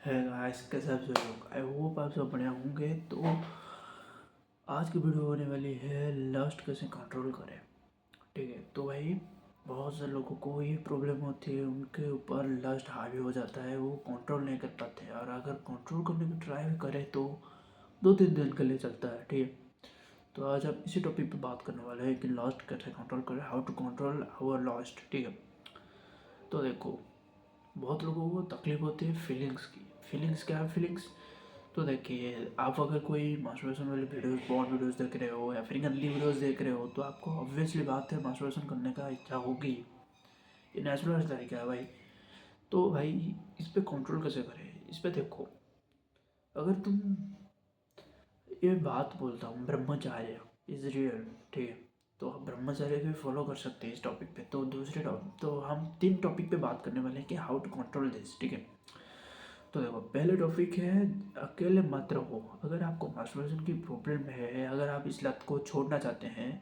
है गाइस, कैसे आप सब लोग? आई होप आप सब बढ़िया होंगे। तो आज की वीडियो होने वाली है लस्ट कैसे कंट्रोल करें। ठीक है, तो भाई बहुत से लोगों को ये प्रॉब्लम होती है, उनके ऊपर लस्ट हावी हो जाता है, वो कंट्रोल नहीं कर पाते, और अगर कंट्रोल करने की ट्राई भी करें तो 2-3 दिन के लिए चलता है। ठीक है, तो आज हम इसी टॉपिक पे बात करने वाले हैं कि लस्ट कैसे कंट्रोल करें, how to control our lust. ठीक है, तो देखो, बहुत लोगों को तकलीफ होती है फीलिंग्स की। फीलिंग्स क्या है? फीलिंग्स तो देखिए, आप अगर कोई मास्टरबेशन वाली वीडियोस, पॉर्न वीडियोस देख रहे हो या फिर गंदी वीडियोस देख रहे हो, तो आपको ऑब्वियसली बात है मास्टरबेशन करने का इच्छा होगी। ये नेचुरल तरीका है भाई। तो भाई इस पे कंट्रोल कैसे करें? इस पे देखो, अगर तुम, ये बात बोलता हूँ, ब्रह्मचार्य इज रियल। ठीक है, तो आप ब्रह्मचर्य भी फॉलो कर सकते हैं इस टॉपिक पे। तो दूसरे टॉपिक, तो हम 3 टॉपिक पे बात करने वाले हैं कि हाउ टू कंट्रोल दिस। ठीक है, तो देखो, पहले टॉपिक है अकेले मत रहो। अगर आपको मास्टरबेशन की प्रॉब्लम है, अगर आप इस लत को छोड़ना चाहते हैं,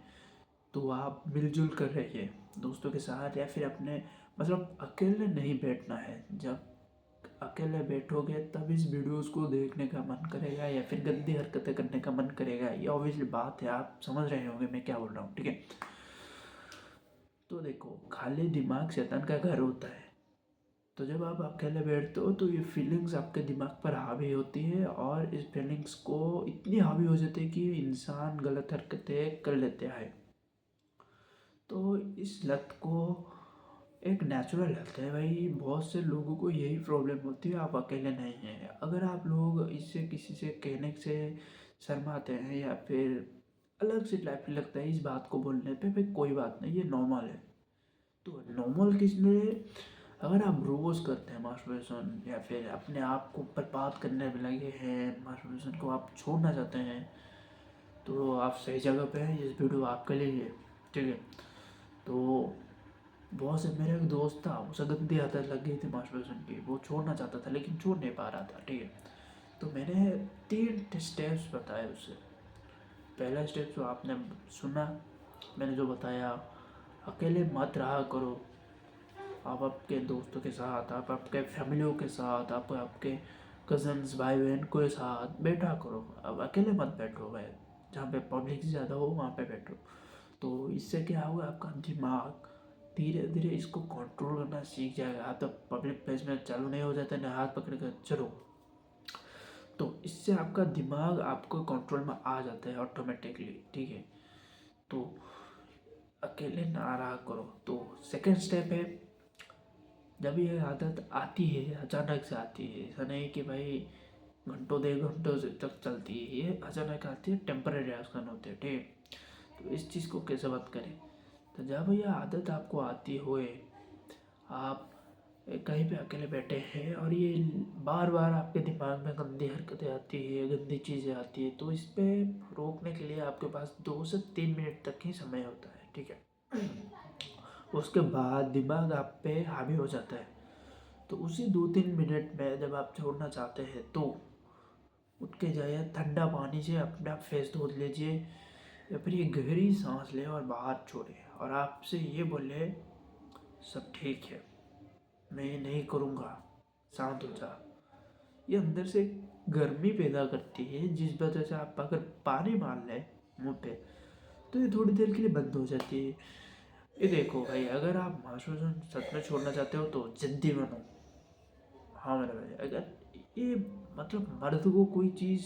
तो आप मिलजुल कर रहिए दोस्तों के साथ, या फिर अपने, मतलब अकेले नहीं बैठना है। जब अकेले बैठोगे तब इस वीडियोस को देखने का मन करेगा या फिर गंदी हरकतें करने का मन करेगा। ये ऑब्वियसली बात है, आप समझ रहे होंगे मैं क्या बोल रहा हूँ। ठीक है, तो देखो, खाली दिमाग शैतान का घर होता है। तो जब आप अकेले बैठते हो तो ये फीलिंग्स आपके दिमाग पर हावी होती है, और इस फीलिंग्स को इतनी हावी हो जाती है कि इंसान गलत हरकतें कर लेते हैं। तो इस लत को, एक नेचुरल लत है भाई, बहुत से लोगों को यही प्रॉब्लम होती है, आप अकेले नहीं हैं। अगर आप लोग इससे किसी से कहने से शर्माते हैं या फिर अलग से टाइप लगता है इस बात को बोलने पे, भाई कोई बात नहीं, ये नॉर्मल है। तो नॉर्मल किसने, अगर आप रोज़ करते हैं मास्टरबेशन या फिर अपने आप को बर्बाद करने में लगे हैं, मास्टरबेशन को आप छोड़ना चाहते हैं, तो आप सही जगह पे हैं। इस वीडियो आपके लिए है। ठीक है, तो बहुत से, मेरा एक दोस्त था, उसे गंदी आदत लग गई थी मास्टरबेशन की, वो छोड़ना चाहता था लेकिन छोड़ नहीं पा रहा था। ठीक है, तो मैंने 3 स्टेप्स बताए उसे। पहला स्टेप जो आपने सुना, मैंने जो बताया, अकेले मत रहा करो। आप आपके दोस्तों के साथ, आप आपके फैमिलियों के साथ, आप आपके कज़न्स, भाई बहन के साथ बैठा करो। अब अकेले मत बैठो भाई, जहाँ पे पब्लिक ज़्यादा हो वहाँ पे बैठो। तो इससे क्या होगा, आपका दिमाग धीरे धीरे इसको कंट्रोल करना सीख जाएगा। आप तो पब्लिक प्लेस में चालू नहीं हो जाता ना, हाथ पकड़ कर चलो, तो इससे आपका दिमाग आपको कंट्रोल में आ जाता है ऑटोमेटिकली। ठीक है, तो अकेले ना रहा करो। तो सेकेंड स्टेप है, जब ये आदत आती है, अचानक से आती है, ऐसा नहीं कि भाई घंटों 1.5 घंटों से तक चलती है, ये अचानक आती है, टेम्पररी रिएक्शन होते हैं। ठीक है, तो इस चीज़ को कैसे बात करें? तो जब ये आदत आपको आती होए, आप कहीं पे अकेले बैठे हैं और ये बार बार आपके दिमाग में गंदी हरकतें आती है, गंदी चीज़ें आती है, तो इस पे रोकने के लिए आपके पास 2 से 3 मिनट तक ही समय होता है। ठीक है, उसके बाद दिमाग आप पे हावी हो जाता है। तो उसी 2-3 मिनट में जब आप छोड़ना चाहते हैं, तो उठ के जाइए, ठंडा पानी से अपना फेस धो लीजिए, या फिर ये गहरी सांस ले और बाहर छोड़े, और आपसे ये बोले, सब ठीक है, मैं ये नहीं करूँगा, शांत हो जा। ये अंदर से गर्मी पैदा करती है, जिस वजह से आप अगर पानी मार लें मुँह पे, तो ये थोड़ी देर के लिए बंद हो जाती है। ये देखो भाई, अगर आप मास्टरबेशन सच में छोड़ना चाहते हो तो जिद्दी बनो। हाँ मेरे भाई, अगर ये, मतलब मर्द को कोई चीज़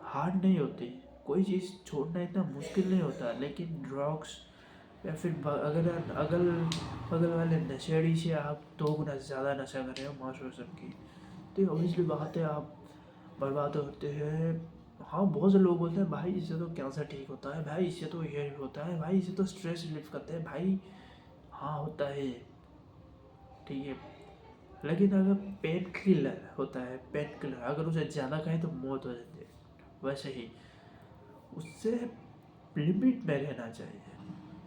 हार्ड नहीं होती, कोई चीज़ छोड़ना इतना मुश्किल नहीं होता, लेकिन ड्रग्स या फिर अगर अगल बगल वाले नशेड़ी से आप 2 गुना ज़्यादा नशा कर रहे हो मास्टरबेशन की, तो ये ऑब्वियसली बात है, आप बर्बाद होते हैं। हाँ, बहुत से लोग बोलते हैं भाई इससे तो कैंसर ठीक होता है, भाई इससे तो ये होता है, भाई इससे तो स्ट्रेस रिलीफ करते हैं भाई। हाँ होता है, ठीक है, लेकिन अगर पेन किलर होता है, पेन किलर अगर उसे ज़्यादा खाए तो मौत हो जाती है, वैसे ही उससे लिमिट में रहना चाहिए।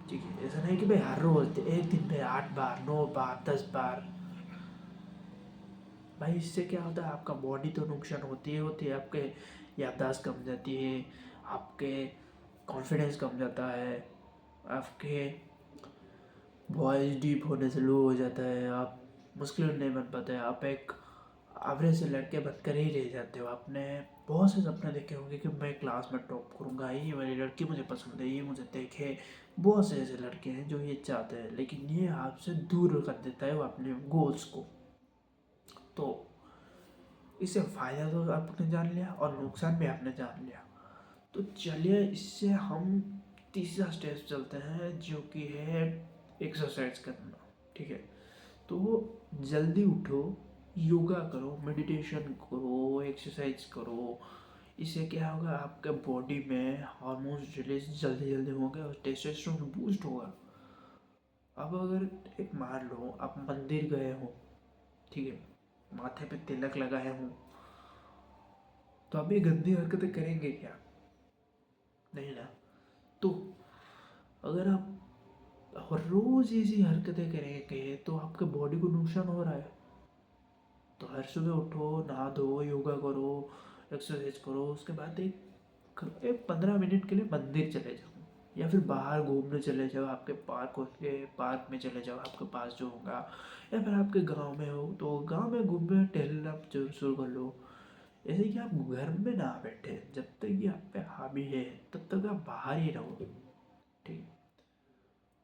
ठीक है, ऐसा नहीं कि भाई हर रोज एक दिन में 8 बार, 9 बार, 10 बार। भाई इससे क्या होता है, आपका बॉडी तो नुकसान होती है, आपके याददाश्त कम जाती है, आपके कॉन्फिडेंस कम जाता है, आपके वॉइस डीप होने से लो हो जाता है, आप मुश्किल नहीं बन पाते, आप एक एवरेज से लड़के बनकर ही रह जाते हो। आपने बहुत से सपने देखे होंगे कि मैं क्लास में टॉप करूँगा, ये वाली लड़की मुझे पसंद है, ये मुझे देखे। बहुत से ऐसे लड़के हैं जो ये चाहते हैं, लेकिन ये आपसे दूर कर देता है वो अपने गोल्स को। तो इससे फ़ायदा तो आपने जान लिया और नुकसान भी आपने जान लिया। तो चलिए इससे हम तीसरा स्टेप चलते हैं, जो कि है एक्सरसाइज करना। ठीक है, तो जल्दी उठो, योगा करो, मेडिटेशन करो, एक्सरसाइज करो। इससे क्या होगा, आपके बॉडी में हार्मोन्स रिलीज जल्दी जल्दी होंगे और टेस्टोस्टेरोन बूस्ट होगा। अब अगर एक मान लो आप मंदिर गए हो, ठीक है, माथे पे तिलक लगाए हो, तो आप ये गंदी हरकतें करेंगे क्या? नहीं ना। तो अगर आप हर रोज ऐसी हरकतें करेंगे तो आपके बॉडी को नुकसान हो रहा है। तो हर सुबह उठो, नहा दो, योगा करो, एक्सरसाइज करो, उसके बाद एक 15 मिनट के लिए मंदिर चले जाओ, या फिर बाहर घूमने चले जाओ, आपके पार्क में चले जाओ आपके पास जो होगा, या फिर आपके गांव में हो तो गांव में घूमने टहलना जरूर शुरू कर लो। ऐसे कि आप घर में ना बैठे, जब तक ये आप पे हावी है तब तक आप बाहर ही रहो। ठीक है,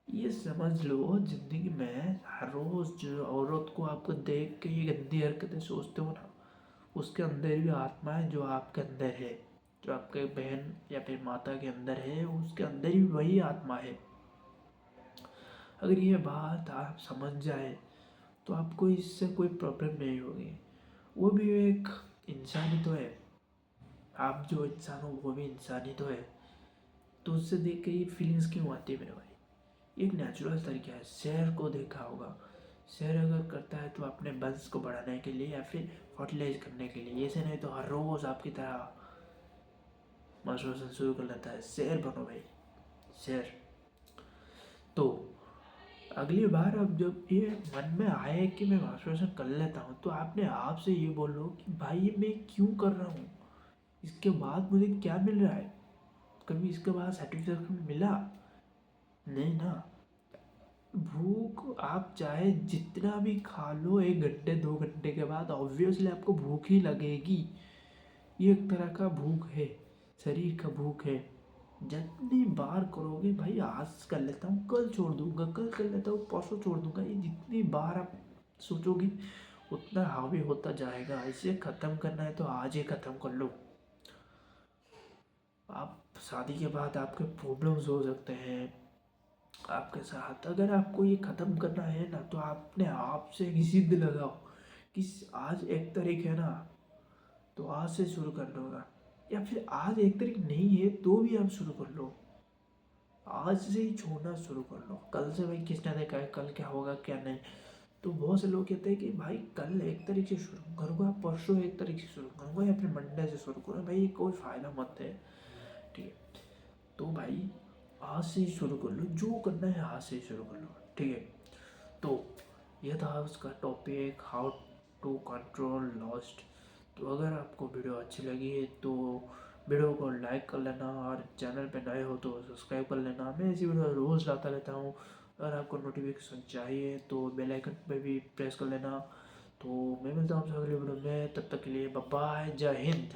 ये समझ लो जिंदगी में हर रोज जो औरत को आपको देख के ये गंदी हरकतें सोचते हो ना, उसके अंदर भी आत्मा है जो आपके अंदर है, जो आपके बहन या फिर माता के अंदर है, उसके अंदर भी वही आत्मा है। अगर ये बात आप समझ जाए तो आपको इससे कोई प्रॉब्लम नहीं होगी। वो भी एक इंसान ही तो है, आप जो इंसान हो वो भी इंसान ही तो है। तो उससे देख के ये फीलिंग्स क्यों आती है मेरे भाई? एक नेचुरल तरीका है। शेर को देखा होगा, शेर अगर करता है तो अपने वंश को बढ़ाने के लिए या फिर फर्टिलाइज करने के लिए, ऐसे नहीं तो हर रोज आपकी तरह मास्टरबेशन शुरू कर लेता है। शेर बनो भाई, शेर। तो अगली बार अब जब ये मन में आए कि मैं मास्टरबेशन कर लेता हूँ, तो आपने आप से ये बोलो कि भाई ये मैं क्यों कर रहा हूँ, इसके बाद मुझे क्या मिल रहा है? कभी इसके बाद सर्टिफिकेशन मिला? नहीं ना। भूख आप चाहे जितना भी खा लो, 1 घंटे 2 घंटे के बाद ऑब्वियसली आपको भूख ही लगेगी। ये एक तरह का भूख है, शरीर का भूख है। जितनी बार करोगे भाई, आज कर लेता हूँ, कल छोड़ दूंगा, कल कर लेता हूँ, परसों छोड़ दूंगा, ये जितनी बार आप सोचोगे उतना हावी होता जाएगा। इसे ख़त्म करना है तो आज ही ख़त्म कर लो। आप शादी के बाद आपके प्रॉब्लम्स हो सकते हैं आपके साथ, अगर आपको ये ख़त्म करना है ना तो आपने आप से एक जिद लगाओ कि आज 1 तारीख है ना, तो आज से शुरू कर लो ना। या फिर आज 1 तारीख नहीं है तो भी आप शुरू कर लो, आज से ही छोड़ना शुरू कर लो। कल से भाई किसने देखा है कल क्या होगा क्या नहीं। तो बहुत से लोग कहते हैं कि भाई कल 1 तारीख से शुरू करूँगा, परसों 1 तारीख से शुरू करूँगा, या फिर मंडे से शुरू करूँगा। भाई कोई फ़ायदा मत है। ठीक है, तो भाई आज से ही शुरू कर लो, जो करना है आज से ही शुरू कर लो। ठीक है, तो यह था उसका topic, how to control lost. तो अगर आपको वीडियो अच्छी लगी है तो वीडियो को लाइक कर लेना, और चैनल पे नए हो तो सब्सक्राइब कर लेना। मैं ऐसी वीडियो रोज़ लाता रहता हूँ। अगर आपको नोटिफिकेशन चाहिए तो बेल आइकन पे भी प्रेस कर लेना। तो मैं मिलता हूँ आपसे अगली वीडियो में, तब तक के लिए बाय बाय, जय हिंद।